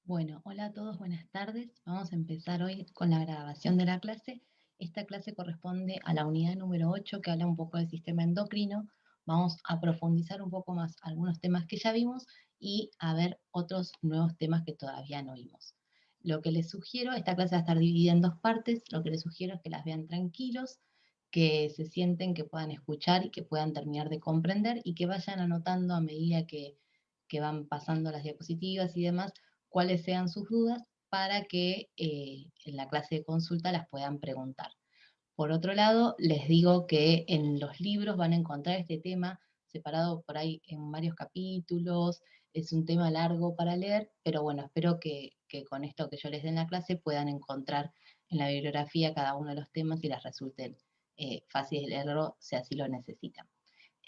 Bueno, hola a todos, buenas tardes. Vamos a empezar hoy con la grabación de la clase. Esta clase corresponde a la unidad número 8 que habla un poco del sistema endocrino. Vamos a profundizar un poco más algunos temas que ya vimos y a ver otros nuevos temas que todavía no vimos. Lo que les sugiero, esta clase va a estar dividida en dos partes, lo que les sugiero es que las vean tranquilos, que se sienten, que puedan escuchar y que puedan terminar de comprender y que vayan anotando a medida que van pasando las diapositivas y demás cuáles sean sus dudas para que en la clase de consulta las puedan preguntar. Por otro lado, les digo que en los libros van a encontrar este tema separado por ahí en varios capítulos, es un tema largo para leer, pero bueno, espero que con esto que yo les dé en la clase puedan encontrar en la bibliografía cada uno de los temas y les resulten fáciles de leerlo si así lo necesitan.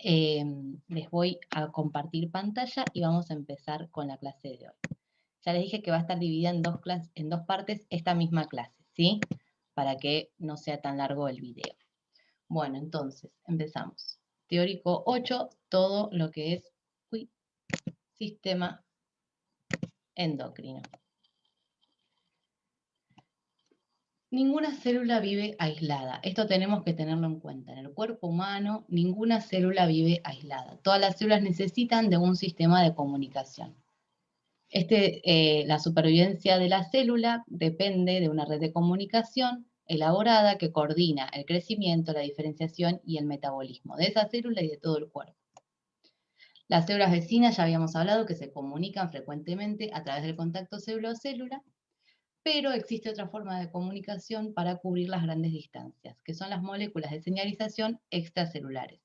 Les voy a compartir pantalla y vamos a empezar con la clase de hoy. Ya les dije que va a estar dividida en dos partes esta misma clase, ¿sí? Para que no sea tan largo el video. Bueno, entonces, empezamos. Teórico 8, todo lo que es sistema endocrino. Ninguna célula vive aislada. Esto tenemos que tenerlo en cuenta. En el cuerpo humano, ninguna célula vive aislada. Todas las células necesitan de un sistema de comunicación. La supervivencia de la célula depende de una red de comunicación elaborada que coordina el crecimiento, la diferenciación y el metabolismo de esa célula y de todo el cuerpo. Las células vecinas ya habíamos hablado que se comunican frecuentemente a través del contacto célula-célula, pero existe otra forma de comunicación para cubrir las grandes distancias, que son las moléculas de señalización extracelulares,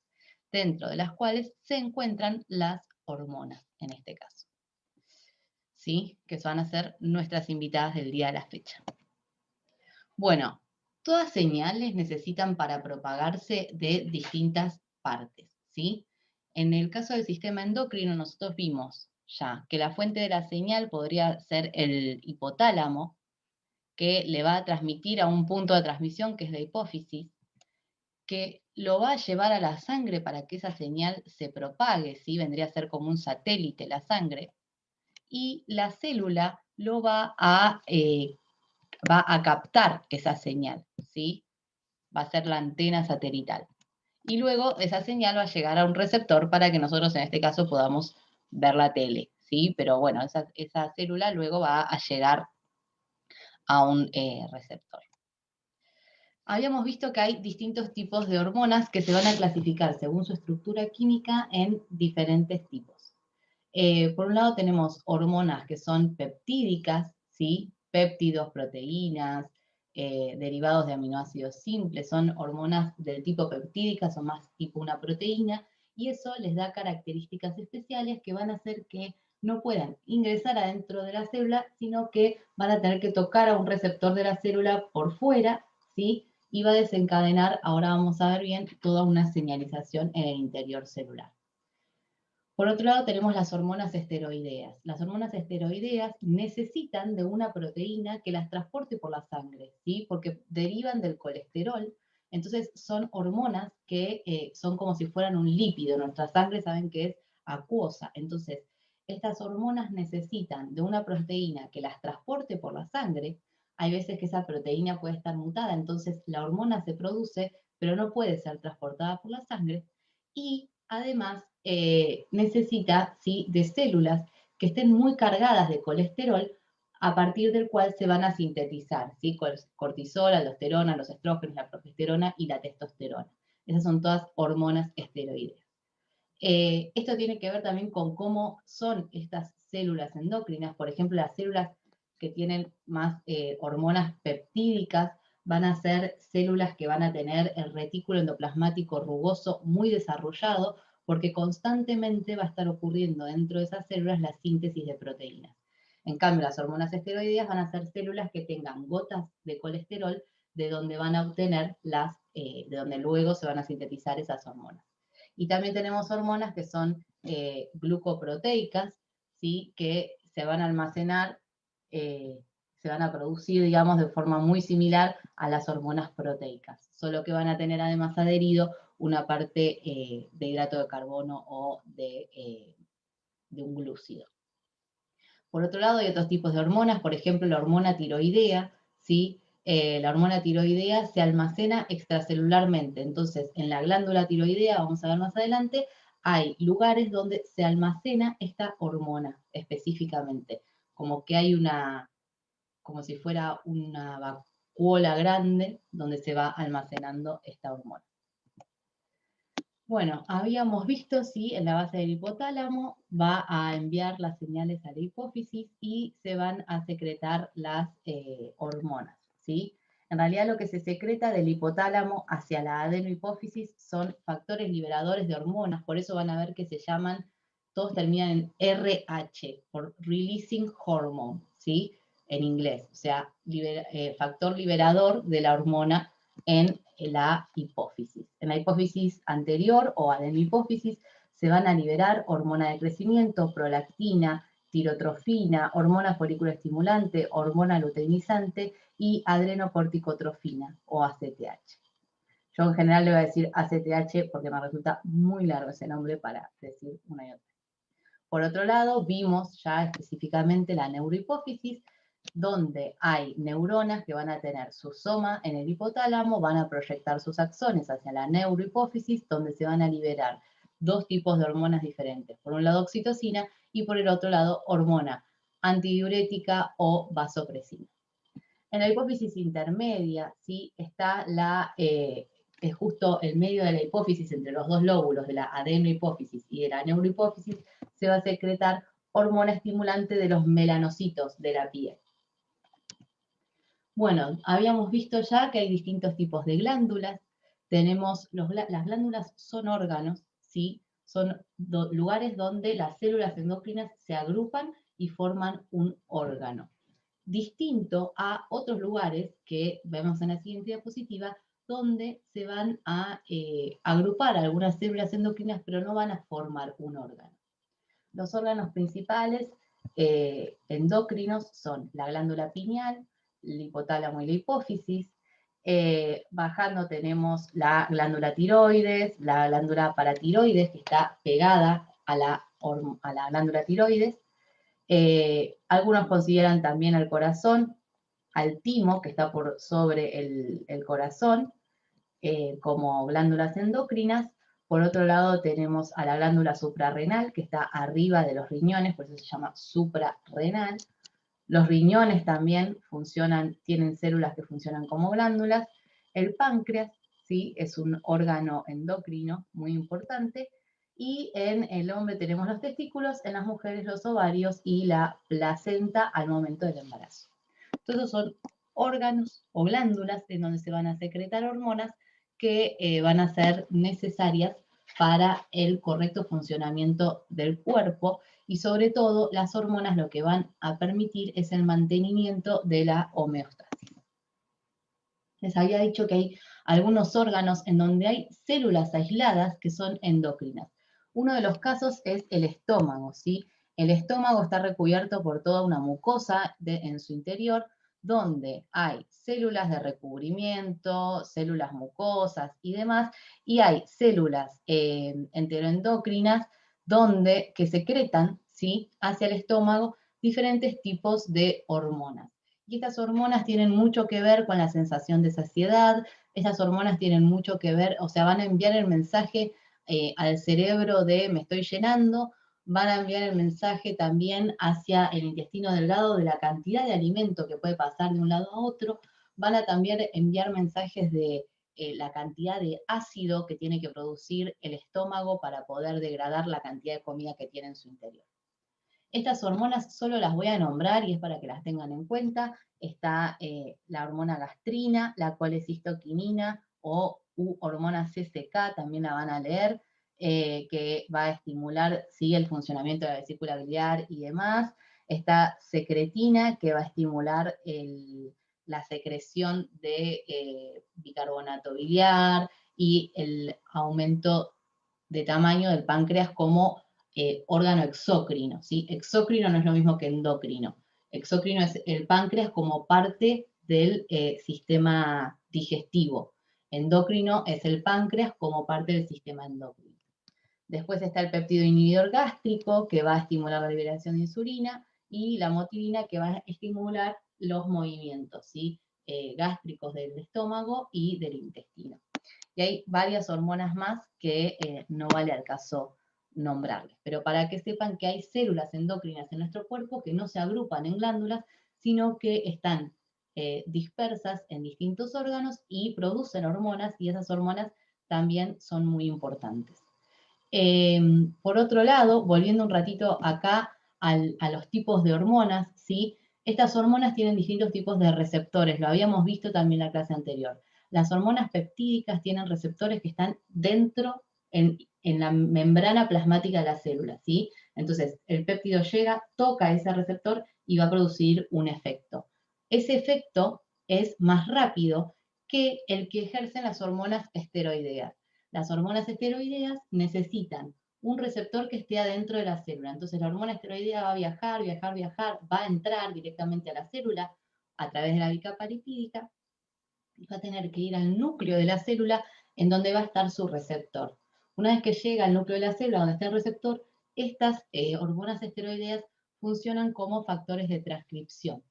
dentro de las cuales se encuentran las hormonas, en este caso. ¿Sí? Que van a ser nuestras invitadas del día de la fecha. Bueno, todas señales necesitan para propagarse de distintas partes, ¿sí? En el caso del sistema endocrino, nosotros vimos ya que la fuente de la señal podría ser el hipotálamo, que le va a transmitir a un punto de transmisión que es la hipófisis, que lo va a llevar a la sangre para que esa señal se propague, ¿sí? Vendría a ser como un satélite la sangre, y la célula lo va a captar esa señal, ¿sí? Va a ser la antena satelital. Y luego esa señal va a llegar a un receptor para que nosotros en este caso podamos ver la tele, ¿sí? Pero bueno, esa célula luego va a llegar a un receptor. Habíamos visto que hay distintos tipos de hormonas que se van a clasificar según su estructura química en diferentes tipos. Por un lado tenemos hormonas que son peptídicas, ¿sí? Péptidos, proteínas, derivados de aminoácidos simples, son hormonas del tipo peptídicas, son más tipo una proteína, y eso les da características especiales que van a hacer que no puedan ingresar adentro de la célula, sino que van a tener que tocar a un receptor de la célula por fuera, ¿sí? Y va a desencadenar, ahora vamos a ver bien, toda una señalización en el interior celular. Por otro lado, tenemos las hormonas esteroideas. Las hormonas esteroideas necesitan de una proteína que las transporte por la sangre, ¿sí? Porque derivan del colesterol. Entonces, son hormonas que son como si fueran un lípido. Nuestra sangre saben que es acuosa. Entonces, estas hormonas necesitan de una proteína que las transporte por la sangre. Hay veces que esa proteína puede estar mutada, entonces la hormona se produce, pero no puede ser transportada por la sangre. Y además necesita, ¿sí?, de células que estén muy cargadas de colesterol, a partir del cual se van a sintetizar, ¿sí? Cortisol, aldosterona, los estrógenos, la progesterona y la testosterona. Esas son todas hormonas esteroideas. Esto tiene que ver también con cómo son estas células endocrinas. Por ejemplo, las células que tienen más hormonas peptídicas van a ser células que van a tener el retículo endoplasmático rugoso muy desarrollado, porque constantemente va a estar ocurriendo dentro de esas células la síntesis de proteínas. En cambio, las hormonas esteroideas van a ser células que tengan gotas de colesterol de donde van a obtener de donde luego se van a sintetizar esas hormonas. Y también tenemos hormonas que son glucoproteicas, ¿sí?, que se van a almacenar, se van a producir, digamos, de forma muy similar a las hormonas proteicas, solo que van a tener además adherido una parte de hidrato de carbono o de un glúcido. Por otro lado, hay otros tipos de hormonas, por ejemplo, la hormona tiroidea, ¿sí? La hormona tiroidea se almacena extracelularmente. Entonces, en la glándula tiroidea, vamos a ver más adelante, hay lugares donde se almacena esta hormona específicamente, como que hay como si fuera una vacuola grande donde se va almacenando esta hormona. Bueno, habíamos visto si en la base del hipotálamo va a enviar las señales a la hipófisis y se van a secretar las hormonas, ¿sí? En realidad lo que se secreta del hipotálamo hacia la adenohipófisis son factores liberadores de hormonas, por eso van a ver que se llaman, todos terminan en RH, por Releasing Hormone, ¿sí? En inglés, o sea, factor liberador de la hormona en la hipófisis. En la hipófisis anterior o adenohipófisis se van a liberar hormona de crecimiento, prolactina, tirotrofina, hormona folículo estimulante, hormona luteinizante y adrenocorticotrofina o ACTH. Yo en general le voy a decir ACTH porque me resulta muy largo ese nombre para decir una y otra. Por otro lado, vimos ya específicamente la neurohipófisis, donde hay neuronas que van a tener su soma en el hipotálamo, van a proyectar sus axones hacia la neurohipófisis, donde se van a liberar dos tipos de hormonas diferentes. Por un lado, oxitocina y por el otro lado, hormona antidiurética o vasopresina. En la hipófisis intermedia, ¿sí? Está es justo el medio de la hipófisis, entre los dos lóbulos de la adenohipófisis y de la neurohipófisis, se va a secretar hormona estimulante de los melanocitos de la piel. Bueno, habíamos visto ya que hay distintos tipos de glándulas. Tenemos, las glándulas son órganos, ¿sí? Son lugares donde las células endocrinas se agrupan y forman un órgano. Distinto a otros lugares que vemos en la siguiente diapositiva, donde se van a agrupar algunas células endocrinas, pero no van a formar un órgano. Los órganos principales endocrinos son la glándula pineal, el hipotálamo y la hipófisis. Bajando tenemos la glándula tiroides, la glándula paratiroides, que está pegada a la glándula tiroides. Algunos consideran también al corazón, al timo, que está por sobre el corazón, como glándulas endocrinas. Por otro lado tenemos a la glándula suprarrenal, que está arriba de los riñones, por eso se llama suprarrenal. Los riñones también tienen células que funcionan como glándulas. El páncreas, ¿sí? Es un órgano endocrino muy importante. Y en el hombre tenemos los testículos, en las mujeres los ovarios y la placenta al momento del embarazo. Entonces son órganos o glándulas en donde se van a secretar hormonas que van a ser necesarias para el correcto funcionamiento del cuerpo y sobre todo las hormonas lo que van a permitir es el mantenimiento de la homeostasis. Les había dicho que hay algunos órganos en donde hay células aisladas que son endocrinas. Uno de los casos es el estómago, ¿sí? El estómago está recubierto por toda una mucosa en su interior, donde hay células de recubrimiento, células mucosas y demás, y hay células enteroendocrinas que secretan, ¿sí? Hacia el estómago diferentes tipos de hormonas. Y estas hormonas tienen mucho que ver con la sensación de saciedad, esas hormonas tienen mucho que ver, o sea, van a enviar el mensaje al cerebro de me estoy llenando, van a enviar el mensaje también hacia el intestino delgado de la cantidad de alimento que puede pasar de un lado a otro, van a también enviar mensajes de la cantidad de ácido que tiene que producir el estómago para poder degradar la cantidad de comida que tiene en su interior. Estas hormonas solo las voy a nombrar y es para que las tengan en cuenta. Está la hormona gastrina, la colecistoquinina o hormona CCK, también la van a leer, que va a estimular ¿sí? El funcionamiento de la vesícula biliar y demás. Está secretina, que va a estimular la secreción de bicarbonato biliar y el aumento de tamaño del páncreas como órgano exócrino, ¿sí? Exócrino no es lo mismo que endocrino. Exócrino es el páncreas como parte del sistema digestivo. Endocrino es el páncreas como parte del sistema endocrino. Después está el péptido inhibidor gástrico, que va a estimular la liberación de insulina, y la motilina que va a estimular los movimientos, ¿sí? Gástricos del estómago y del intestino. Y hay varias hormonas más que no vale al caso nombrarles, pero para que sepan que hay células endocrinas en nuestro cuerpo que no se agrupan en glándulas, sino que están dispersas en distintos órganos y producen hormonas, y esas hormonas también son muy importantes. Por otro lado, volviendo un ratito acá a los tipos de hormonas, ¿sí? Estas hormonas tienen distintos tipos de receptores, lo habíamos visto también en la clase anterior. Las hormonas peptídicas tienen receptores que están dentro, en la membrana plasmática de la célula, ¿sí? Entonces, el péptido llega, toca ese receptor y va a producir un efecto. Ese efecto es más rápido que el que ejercen las hormonas esteroideas. Las hormonas esteroideas necesitan un receptor que esté adentro de la célula. Entonces la hormona esteroidea va a viajar, va a entrar directamente a la célula a través de la bicapa lipídica y va a tener que ir al núcleo de la célula en donde va a estar su receptor. Una vez que llega al núcleo de la célula donde está el receptor, estas hormonas esteroideas funcionan como factores de transcripción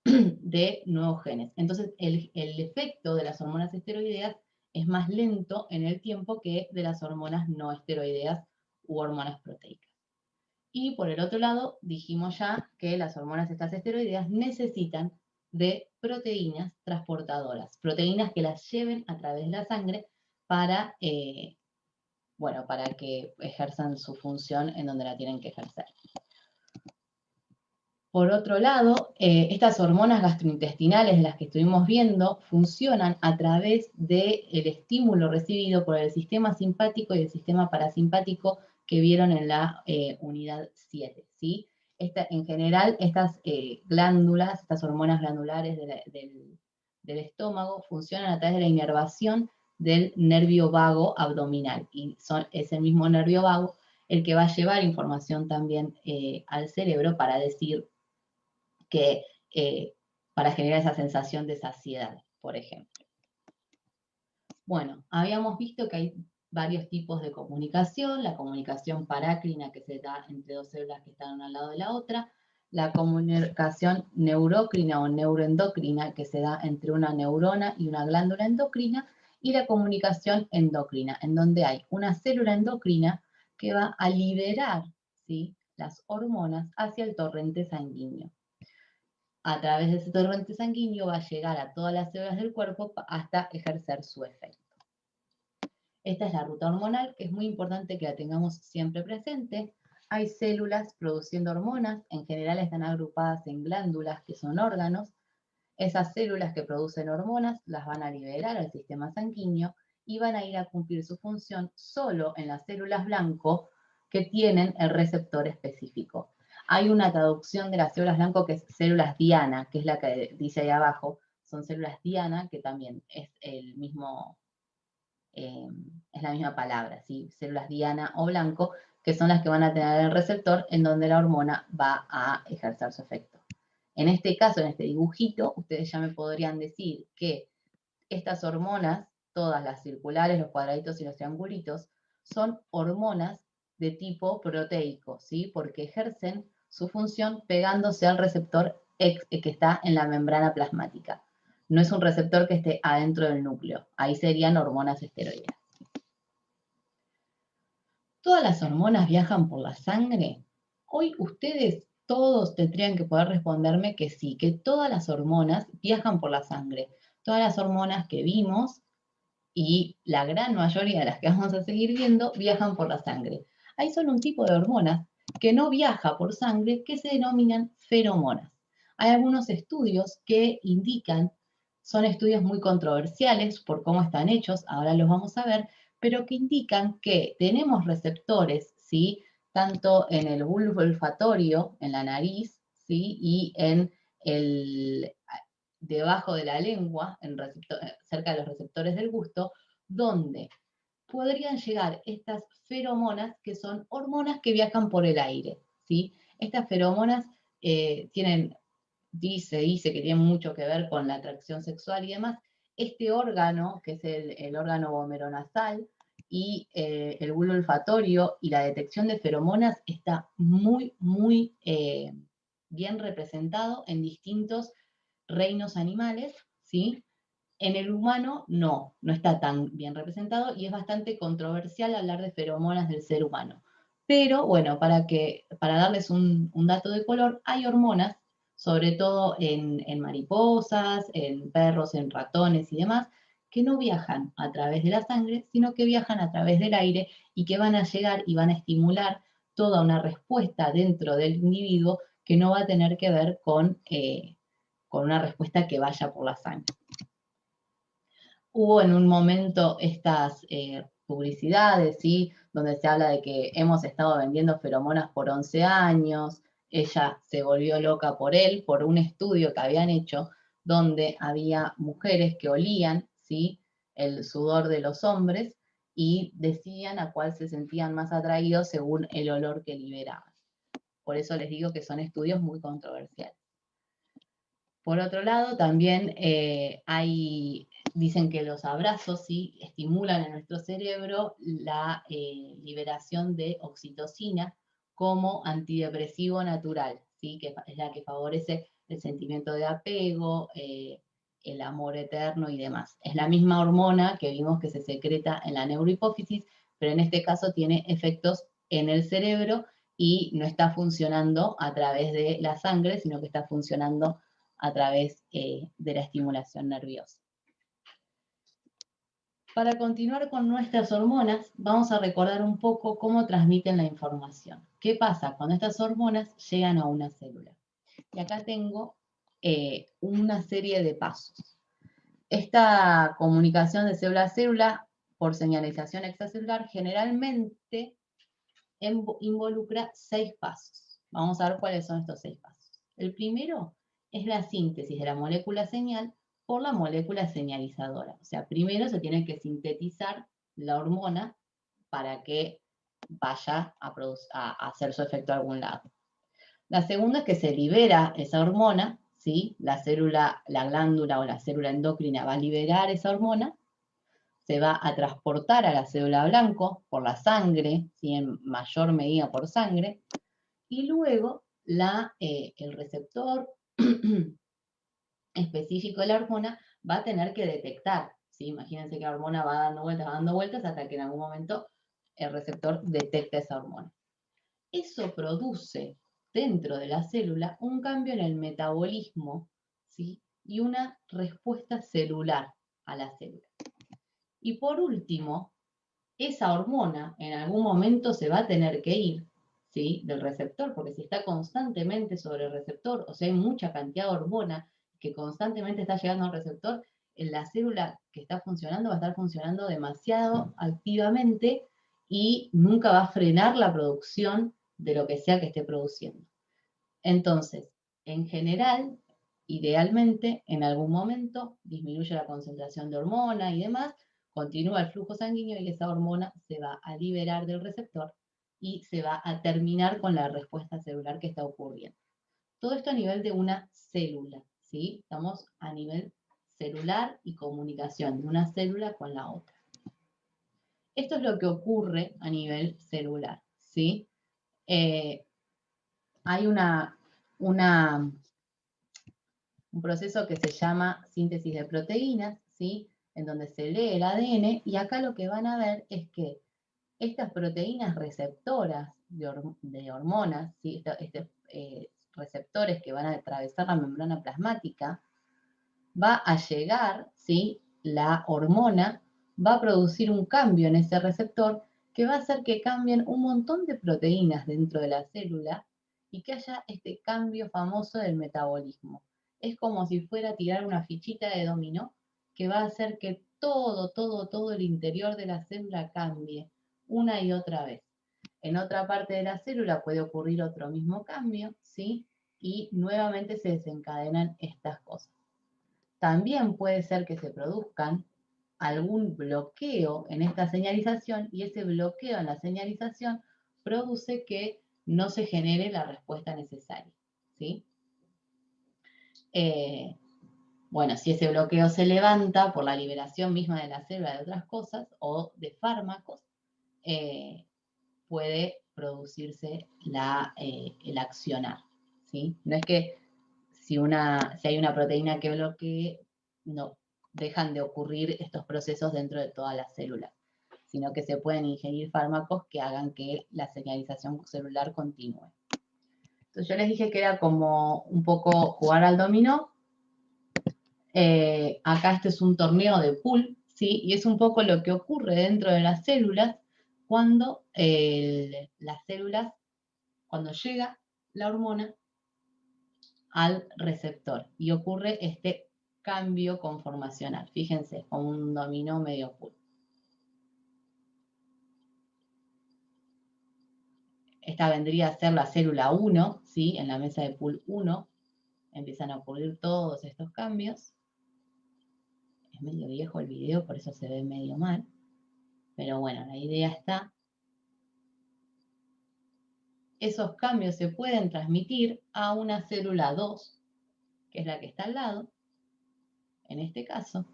de nuevos genes. Entonces, el efecto de las hormonas esteroideas es más lento en el tiempo que de las hormonas no esteroideas u hormonas proteicas. Y por el otro lado, dijimos ya que las hormonas estas esteroideas necesitan de proteínas transportadoras, proteínas que las lleven a través de la sangre para, para que ejerzan su función en donde la tienen que ejercer. Por otro lado, estas hormonas gastrointestinales de las que estuvimos viendo funcionan a través del estímulo recibido por el sistema simpático y el sistema parasimpático que vieron en la unidad 7, ¿sí? En general, estas glándulas, estas hormonas glandulares del estómago funcionan a través de la inervación del nervio vago abdominal, y es el mismo nervio vago el que va a llevar información también al cerebro para decir que para generar esa sensación de saciedad, por ejemplo. Bueno, habíamos visto que hay varios tipos de comunicación, la comunicación parácrina que se da entre dos células que están una al lado de la otra, la comunicación neurócrina o neuroendocrina que se da entre una neurona y una glándula endocrina, y la comunicación endocrina, en donde hay una célula endocrina que va a liberar, ¿sí?, las hormonas hacia el torrente sanguíneo. A través de ese torrente sanguíneo va a llegar a todas las células del cuerpo hasta ejercer su efecto. Esta es la ruta hormonal, que es muy importante que la tengamos siempre presente. Hay células produciendo hormonas, en general están agrupadas en glándulas, que son órganos. Esas células que producen hormonas las van a liberar al sistema sanguíneo y van a ir a cumplir su función solo en las células blanco que tienen el receptor específico. Hay una traducción de las células blanco que es células diana, que es la que dice ahí abajo. Son células diana, que también es el mismo, es la misma palabra, ¿sí? Células diana o blanco, que son las que van a tener el receptor en donde la hormona va a ejercer su efecto. En este caso, en este dibujito, ustedes ya me podrían decir que estas hormonas, todas las circulares, los cuadraditos y los triangulitos, son hormonas de tipo proteico, ¿sí? Porque ejercen su función pegándose al receptor que está en la membrana plasmática. No es un receptor que esté adentro del núcleo. Ahí serían hormonas esteroideas. ¿Todas las hormonas viajan por la sangre? Hoy ustedes todos tendrían que poder responderme que sí, que todas las hormonas viajan por la sangre. Todas las hormonas que vimos y la gran mayoría de las que vamos a seguir viendo viajan por la sangre. Hay solo un tipo de hormonas que no viaja por sangre, que se denominan feromonas. Hay algunos estudios que indican, son estudios muy controversiales por cómo están hechos, ahora los vamos a ver, pero que indican que tenemos receptores, ¿sí?, tanto en el bulbo olfatorio, en la nariz, ¿sí?, y en debajo de la lengua, cerca de los receptores del gusto, donde podrían llegar estas feromonas, que son hormonas que viajan por el aire, ¿sí? Estas feromonas dice que tienen mucho que ver con la atracción sexual y demás. Este órgano, que es el órgano vomeronasal, y el bulbo olfatorio y la detección de feromonas está muy bien representado en distintos reinos animales, ¿sí? En el humano no está tan bien representado y es bastante controversial hablar de feromonas del ser humano. Pero bueno, para darles un dato de color, hay hormonas, sobre todo en mariposas, en perros, en ratones y demás, que no viajan a través de la sangre, sino que viajan a través del aire y que van a llegar y van a estimular toda una respuesta dentro del individuo que no va a tener que ver con una respuesta que vaya por la sangre. Hubo en un momento estas publicidades, ¿sí? Donde se habla de que hemos estado vendiendo feromonas por 11 años, ella se volvió loca por él, por un estudio que habían hecho, donde había mujeres que olían, ¿sí? El sudor de los hombres y decían a cuál se sentían más atraídos según el olor que liberaban. Por eso les digo que son estudios muy controversiales. Por otro lado, también dicen que los abrazos ¿sí? estimulan en nuestro cerebro la liberación de oxitocina como antidepresivo natural, ¿sí? Que es la que favorece el sentimiento de apego, el amor eterno y demás. Es la misma hormona que vimos que se secreta en la neurohipófisis, pero en este caso tiene efectos en el cerebro y no está funcionando a través de la sangre, sino que está funcionando a través de la estimulación nerviosa. Para continuar con nuestras hormonas, vamos a recordar un poco cómo transmiten la información. ¿Qué pasa cuando estas hormonas llegan a una célula? Y acá tengo una serie de pasos. Esta comunicación de célula a célula por señalización extracelular generalmente involucra 6 pasos. Vamos a ver cuáles son estos 6 pasos. El primero es la síntesis de la molécula señal por la molécula señalizadora. O sea, primero se tiene que sintetizar la hormona para que vaya a hacer su efecto a algún lado. La segunda es que se libera esa hormona, ¿sí? La glándula o la célula endocrina va a liberar esa hormona, se va a transportar a la célula blanco por la sangre, ¿sí? En mayor medida por sangre, y luego el receptor específico de la hormona va a tener que detectar, ¿sí? Imagínense que la hormona va dando vueltas hasta que en algún momento el receptor detecta esa hormona. Eso produce dentro de la célula un cambio en el metabolismo, ¿sí? Y una respuesta celular a la célula. Y por último, esa hormona en algún momento se va a tener que ir, ¿sí? Del receptor, porque si está constantemente sobre el receptor, o sea, hay mucha cantidad de hormona que constantemente está llegando al receptor, en la célula que está funcionando va a estar funcionando demasiado activamente y nunca va a frenar la producción de lo que sea que esté produciendo. Entonces, en general, idealmente, en algún momento disminuye la concentración de hormona y demás, continúa el flujo sanguíneo y esa hormona se va a liberar del receptor y se va a terminar con la respuesta celular que está ocurriendo. Todo esto a nivel de una célula, ¿sí? Estamos a nivel celular y comunicación de una célula con la otra. Esto es lo que ocurre a nivel celular, ¿sí? Hay un proceso que se llama síntesis de proteínas, ¿sí? En donde se lee el ADN y acá lo que van a ver es que estas proteínas receptoras de hormonas, ¿sí? Receptores que van a atravesar la membrana plasmática, va a llegar, ¿sí? La hormona va a producir un cambio en ese receptor que va a hacer que cambien un montón de proteínas dentro de la célula y que haya este cambio famoso del metabolismo. Es como si fuera a tirar una fichita de dominó que va a hacer que todo el interior de la célula cambie una y otra vez. En otra parte de la célula puede ocurrir otro mismo cambio, ¿sí? Y nuevamente se desencadenan estas cosas. También puede ser que se produzcan algún bloqueo en esta señalización y ese bloqueo en la señalización produce que no se genere la respuesta necesaria, ¿sí? Bueno, si ese bloqueo se levanta por la liberación misma de la célula de otras cosas o de fármacos, puede producirse el accionar, ¿sí? No es que si hay una proteína que bloquee, no dejan de ocurrir estos procesos dentro de todas las células, sino que se pueden ingerir fármacos que hagan que la señalización celular continúe. Entonces yo les dije que era como un poco jugar al dominó. Acá este es un torneo de pool, ¿sí? Y es un poco lo que ocurre dentro de las células cuando cuando llega la hormona al receptor y ocurre este cambio conformacional. Fíjense, como un dominó medio pool. Esta vendría a ser la célula 1, ¿sí? En la mesa de pool 1 empiezan a ocurrir todos estos cambios. Es medio viejo el video, por eso se ve medio mal. Pero bueno, la idea está. Esos cambios se pueden transmitir a una célula 2, que es la que está al lado. En este caso,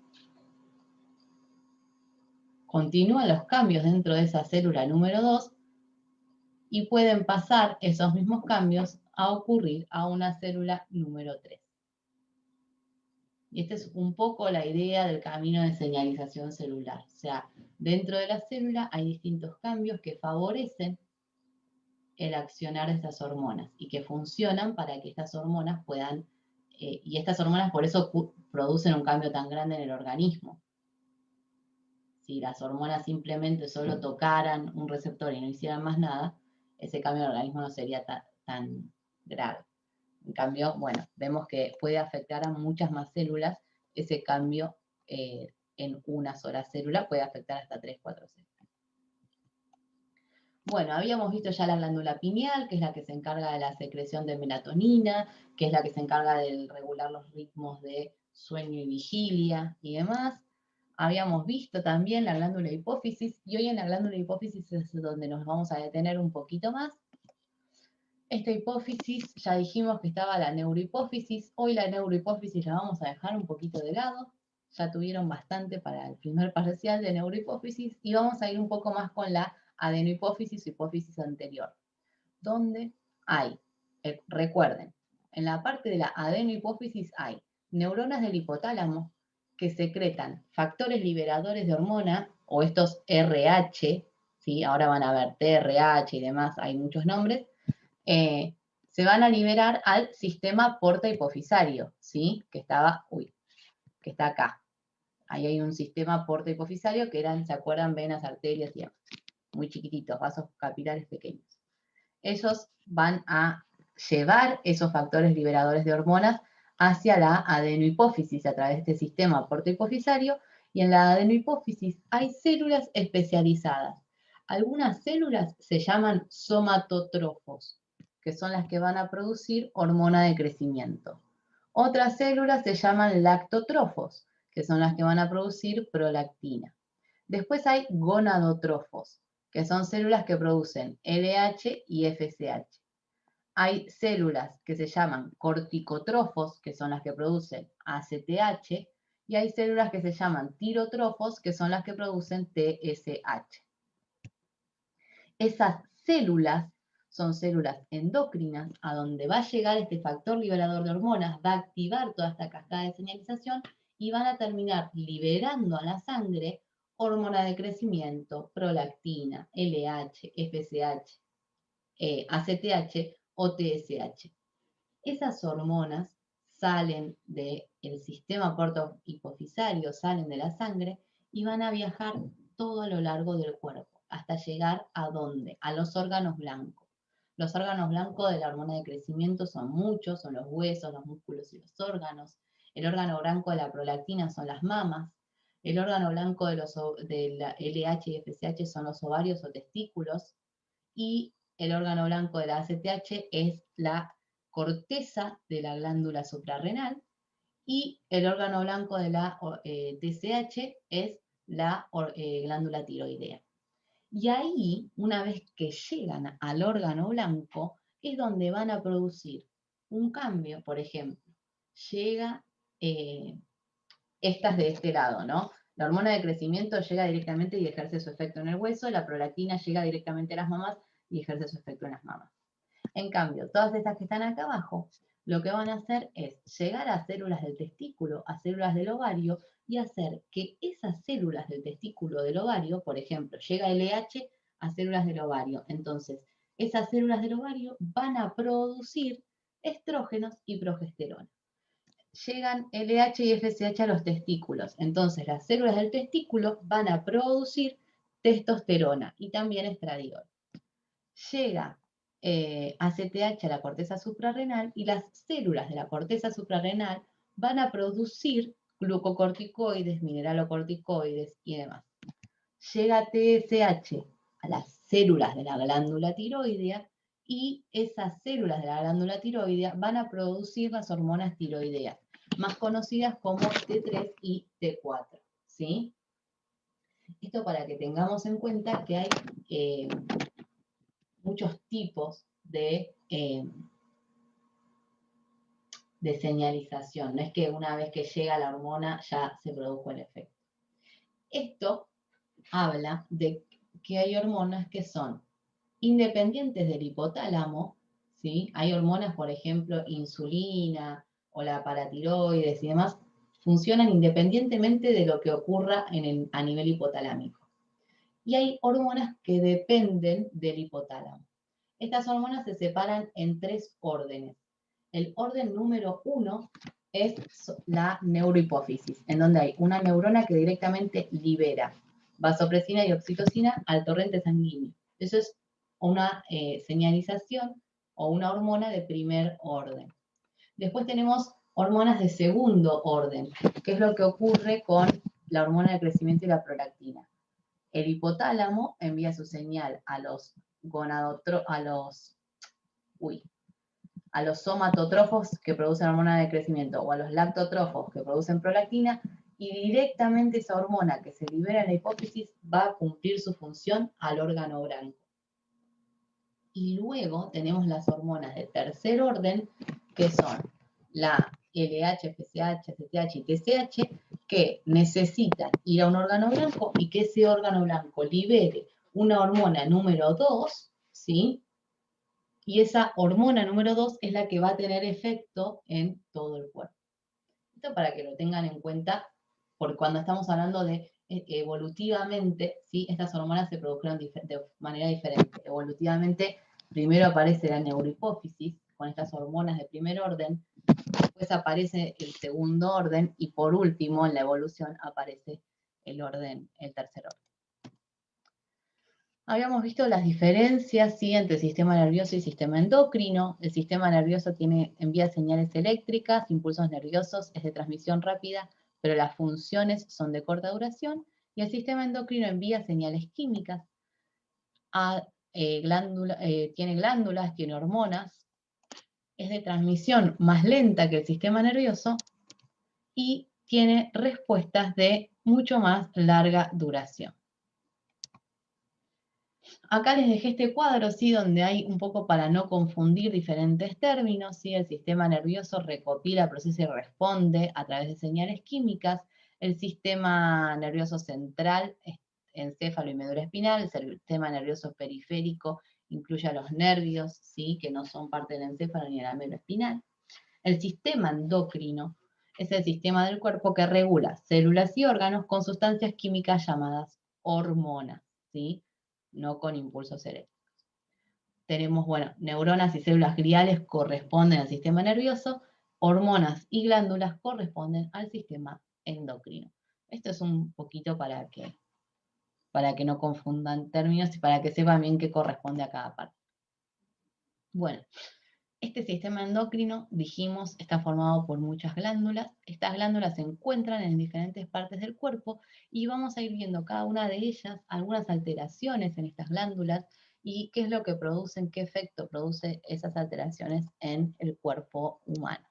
continúan los cambios dentro de esa célula número 2 y pueden pasar esos mismos cambios a ocurrir a una célula número 3. Y esta es un poco la idea del camino de señalización celular. O sea, dentro de la célula hay distintos cambios que favorecen el accionar de estas hormonas y que funcionan para que estas hormonas puedan, y estas hormonas por eso producen un cambio tan grande en el organismo. Si las hormonas simplemente solo tocaran un receptor y no hicieran más nada, ese cambio en el organismo no sería tan grave. En cambio, bueno, vemos que puede afectar a muchas más células. Ese cambio en una sola célula puede afectar hasta 3, 4 células. Bueno, habíamos visto ya la glándula pineal, que es la que se encarga de la secreción de melatonina, que es la que se encarga de regular los ritmos de sueño y vigilia y demás. Habíamos visto también la glándula hipófisis, y hoy en la glándula hipófisis es donde nos vamos a detener un poquito más. Esta hipófisis, ya dijimos que estaba la neurohipófisis. Hoy la neurohipófisis la vamos a dejar un poquito de lado. Ya tuvieron bastante para el primer parcial de neurohipófisis y vamos a ir un poco más con la adenohipófisis o hipófisis anterior, donde hay, recuerden, en la parte de la adenohipófisis hay neuronas del hipotálamo que secretan factores liberadores de hormona, o estos RH, ¿sí? Ahora van a ver TRH y demás, hay muchos nombres, se van a liberar al sistema porta hipofisario, ¿sí? Que está acá. Ahí hay un sistema porta hipofisario que eran, ¿se acuerdan? Venas, arterias y demás. Muy chiquititos, vasos capilares pequeños. Esos van a llevar esos factores liberadores de hormonas hacia la adenohipófisis a través de este sistema porta hipofisario, y en la adenohipófisis hay células especializadas. Algunas células se llaman somatotrofos, que son las que van a producir hormona de crecimiento. Otras células se llaman lactotrofos, que son las que van a producir prolactina. Después hay gonadotrofos, que son células que producen LH y FSH. Hay células que se llaman corticotrofos, que son las que producen ACTH, y hay células que se llaman tirotrofos, que son las que producen TSH. Esas células son células endocrinas, a donde va a llegar este factor liberador de hormonas, va a activar toda esta cascada de señalización y van a terminar liberando a la sangre hormona de crecimiento, prolactina, LH, FSH, ACTH o TSH. Esas hormonas salen del sistema portohipofisario, salen de la sangre y van a viajar todo a lo largo del cuerpo, hasta llegar a ¿dónde? A los órganos blancos. Los órganos blancos de la hormona de crecimiento son muchos, son los huesos, los músculos y los órganos. El órgano blanco de la prolactina son las mamas. El órgano blanco de la LH y FSH son los ovarios o testículos. Y el órgano blanco de la ACTH es la corteza de la glándula suprarrenal, y el órgano blanco de la TSH es la glándula tiroidea. Y ahí, una vez que llegan al órgano blanco, es donde van a producir un cambio. Por ejemplo, llega estas de este lado, ¿no? La hormona de crecimiento llega directamente y ejerce su efecto en el hueso, la prolactina llega directamente a las mamas y ejerce su efecto en las mamas. En cambio, todas estas que están acá abajo, lo que van a hacer es llegar a células del testículo, a células del ovario, y hacer que esas células del testículo del ovario, por ejemplo, llega LH a células del ovario. Entonces, esas células del ovario van a producir estrógenos y progesterona. Llegan LH y FSH a los testículos. Entonces, las células del testículo van a producir testosterona y también estradiol. Llega ACTH a la corteza suprarrenal y las células de la corteza suprarrenal van a producir glucocorticoides, mineralocorticoides y demás. Llega TSH a las células de la glándula tiroidea y esas células de la glándula tiroidea van a producir las hormonas tiroideas, más conocidas como T3 y T4, ¿sí? Esto para que tengamos en cuenta que hay muchos tipos de señalización. No es que una vez que llega la hormona ya se produjo el efecto. Esto habla de que hay hormonas que son independientes del hipotálamo, ¿sí? Hay hormonas, por ejemplo, insulina o la paratiroides y demás, funcionan independientemente de lo que ocurra a nivel hipotalámico. Y hay hormonas que dependen del hipotálamo. Estas hormonas se separan en 3 órdenes. El orden número 1 es la neurohipófisis, en donde hay una neurona que directamente libera vasopresina y oxitocina al torrente sanguíneo. Eso es una señalización o una hormona de primer orden. Después tenemos hormonas de segundo orden, que es lo que ocurre con la hormona de crecimiento y la prolactina. El hipotálamo envía su señal a los somatotrofos que producen hormona de crecimiento o a los lactotrofos que producen prolactina, y directamente esa hormona que se libera en la hipófisis va a cumplir su función al órgano blanco. Y luego tenemos las hormonas de tercer orden, que son la LH, FSH, STH y TSH, que necesitan ir a un órgano blanco y que ese órgano blanco libere una hormona número 2, ¿sí? Y esa hormona número 2 es la que va a tener efecto en todo el cuerpo. Esto para que lo tengan en cuenta, porque cuando estamos hablando de evolutivamente, ¿sí? Estas hormonas se produjeron de manera diferente. Evolutivamente, primero aparece la neurohipófisis, con estas hormonas de primer orden, después aparece el segundo orden, y por último, en la evolución, aparece el tercer orden. Habíamos visto las diferencias, ¿sí?, entre sistema nervioso y sistema endocrino. El sistema nervioso envía señales eléctricas, impulsos nerviosos, es de transmisión rápida, pero las funciones son de corta duración. Y el sistema endocrino envía señales químicas, tiene glándulas, tiene hormonas, es de transmisión más lenta que el sistema nervioso y tiene respuestas de mucho más larga duración. Acá les dejé este cuadro, ¿sí?, donde hay un poco para no confundir diferentes términos, ¿sí? El sistema nervioso recopila, procesa y responde a través de señales químicas. El sistema nervioso central, encéfalo y médula espinal. El sistema nervioso periférico incluye a los nervios, ¿sí?, que no son parte del encéfalo ni de la médula espinal. El sistema endocrino es el sistema del cuerpo que regula células y órganos con sustancias químicas llamadas hormonas, ¿sí?, no con impulsos eléctricos. Tenemos, bueno, neuronas y células gliales corresponden al sistema nervioso, hormonas y glándulas corresponden al sistema endocrino. Esto es un poquito para que no confundan términos y para que sepan bien qué corresponde a cada parte. Bueno, este sistema endocrino, dijimos, está formado por muchas glándulas. Estas glándulas se encuentran en diferentes partes del cuerpo y vamos a ir viendo cada una de ellas, algunas alteraciones en estas glándulas y qué es lo que producen, qué efecto produce esas alteraciones en el cuerpo humano.